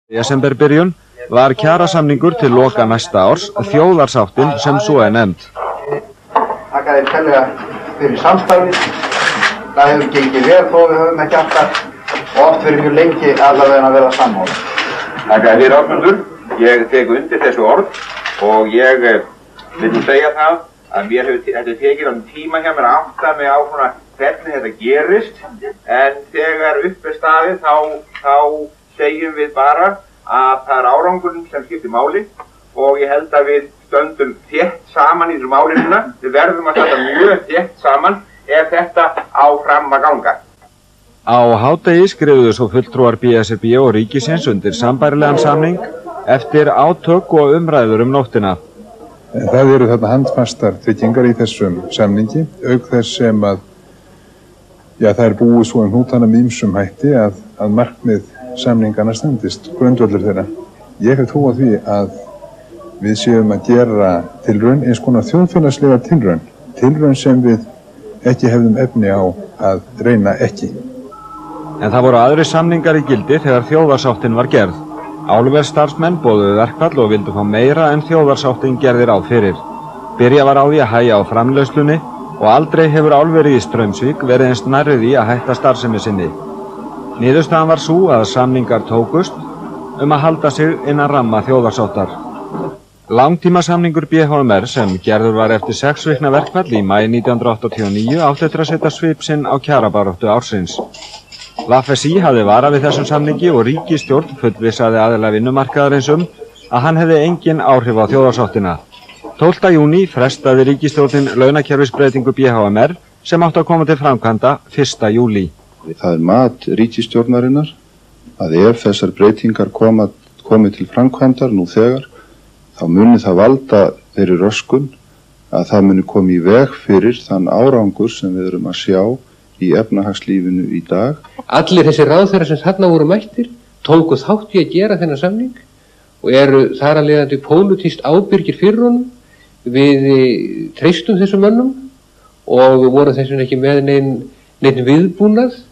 Desemberbyrjun var kjarasamningur til loka næsta árs þjóðarsáttin sem svo nefnd. Þakka þér kærlega fyrir samstarfið. Það hefur gengið vel þó við höfum ekki alltaf og oft fyrir mjög lengi allavega að vera sammála. Þakka þér Ásmundur. Ég tek undir þessu orð og ég vil nú segja það að mér hefur tekið tíma hjá mér að átta mig á svona hvernig þetta gerist, en þegar upp staðið þá segjum við bara að það árangurinn sem skiptir máli og ég held að við stöndum þétt saman í þessu málinu. Við verðum að standa mjög þétt saman ef þetta á fram að ganga. Á hádegi skrifuðu svo fulltrúar BSRB og ríkisins undir sambærilegan samning eftir átök og umræður nóttina. Það eru þarna handfastar tryggingar í þessum samningi, auk þess sem að það er búið svo hnútana með ýmsum hætti að markmið samningarna standist, grundvöllur þeirra. Ég hef trú á því að við séum að gera tilraun, eins konar þjóðfélagslega tilraun sem við ekki hefðum efni á að reyna ekki. En það voru aðri samningar í gildi þegar þjóðarsáttin var gerð. Álversstarfsmenn boðuðu verkfall og vildu fá meira en þjóðarsáttin gerði ráð fyrir. Byrjað var á því að hægja á framleiðslunni og aldrei hefur álverið í Straumsvík verið eins nærri því að hætta starfsemi sinni. Niðurstaðan var sú að samningar tókust að halda sig innan ramma þjóðarsáttar. Langtímasamningur BHMR sem gerður var eftir 6 vikna verkfall í maí 1989 átti eftir að setja svip sinn á kjarabaráttu ársins. VFSI hafði varað við þessum samningi og ríkisstjórn fullvissaði aðila vinnumarkaðarins að hann hefði engin áhrif á þjóðarsáttina. 12. júní frestaði ríkisstjórnin launakerfisbreytingu BHMR sem átti að koma til framkvæmda 1. júlí. Það er mat ríkisstjórnarinnar að ef þessar breytingar komi til framkvæmdar nú þegar, þá muni það valda þeirri röskun að það muni koma í veg fyrir þann árangur sem við erum að sjá í efnahagslífinu í dag. Allir þessi ráðherrar sem þarna voru mættir tóku þátt í að gera þennan samning og eru þar að leiðandi pólitískt ábyrgir fyrir honum. Við treystum þessum mönnum og voru þessum ekki með neinn viðbúnað,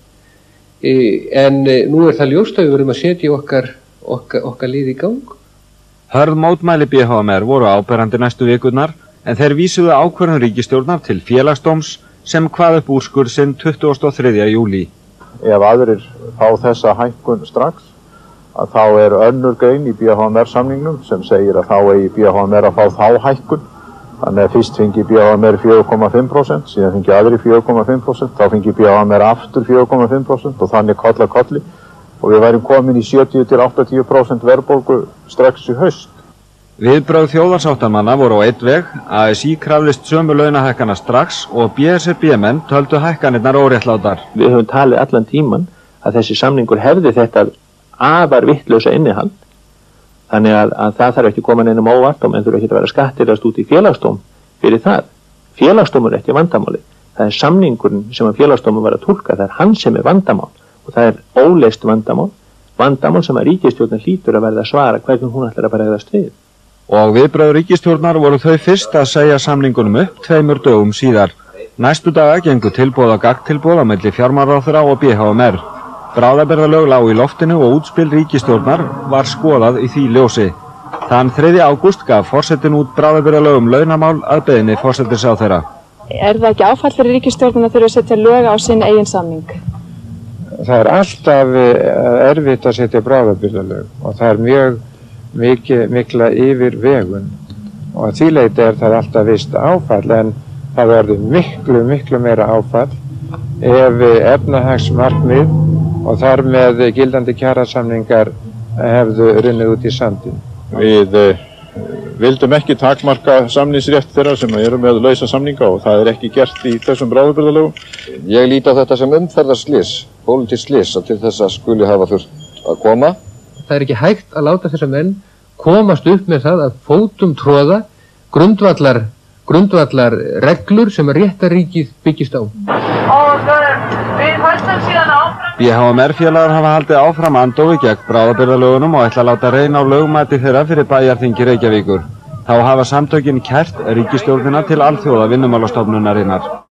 en nú það ljóst að við verum að setja okkar lið í gang. Hörð mótmæli BHMR voru áberandi næstu vikurnar, en þeir vísuðu ákvörðun ríkisstjórnar til félagsdóms sem kvað upp úrskurð sinn 23. júlí. Ef aðrir fá þessa hækkun strax, að þá er önnur grein í BHMR samningnum sem segir að þá eigi BHMR að fá þá hækkun. Þannig að fyrst fengi BHMR 4,5%, síðan fengi aðri 4,5%, þá fengi BHMR aftur 4,5% og þannig koll að kolli og við værum komin í 70–80% verðbólgu strax í haust. Viðbrögð þjóðarsáttamanna voru á einn veg, ASÍ krafðist sömu launahækkana strax og BSRB-menn töldu hækkanirnar óréttlátar. Við höfum talið allan tíman að þessi samningur hefði þetta afar vittlausa innihald. Þannig að það þarf ekki að koma neinum óvart og menn þurfa ekki að vera skattirast út í félagsdóm fyrir það. Félagsdómur er ekki vandamáli. Það er samningurinn sem að félagsdómur var að túlka, það er hann sem er vandamál og það er óleyst vandamál sem að ríkisstjórnin hlýtur að verða að svara hvernig hún ætlar að bregðast við. Og viðbrögð ríkisstjórnar voru þau fyrst að segja samningunum upp 2 dögum síðar. Næstu daga gengu tilboð og gagntilboð á milli fjármálaráðherra og BHMR. Bráðabirgðalög lágu í loftinu og útspil ríkisstjórnar var skoðað í því ljósi. Þann 3. ágúst gaf forsetinn út bráðabirgðalög launamál að beiðni forsætisráðherra. Er það ekki áfall fyrir ríkisstjórnin að þurfa að setja lög á sinn eigin samning? Það er alltaf erfitt að setja bráðabirgðalög og það er mjög mikla yfirvegun og að því leyti er það alltaf visst áfall, en það verður miklu meira áfall ef efnahagsmarkmið og þar með gildandi kjarasamningar hefðu runnið út í sandinn. Við vildum ekki takmarka samningsrétt þeirra sem eru með lausa samninga og það er ekki gert í þessum bráðabirgðalögum. Ég líti á þetta sem umferðarslys, pólitískt slys, að til þess að skuli hafa þurft að koma. Það er ekki hægt að láta þessa menn komast upp með það að fótum tróða grundvallar reglur sem að réttaríkið byggist á. BHMR-félagar hafa haldið áfram andófi gegn bráðabirgðalögunum og ætla að láta reyna á lögmæti þeirra fyrir bæjarþingi Reykjavíkur. Þá hafa samtökin kært ríkisstjórnina til alþjóða vinnumálastofnunarinnar.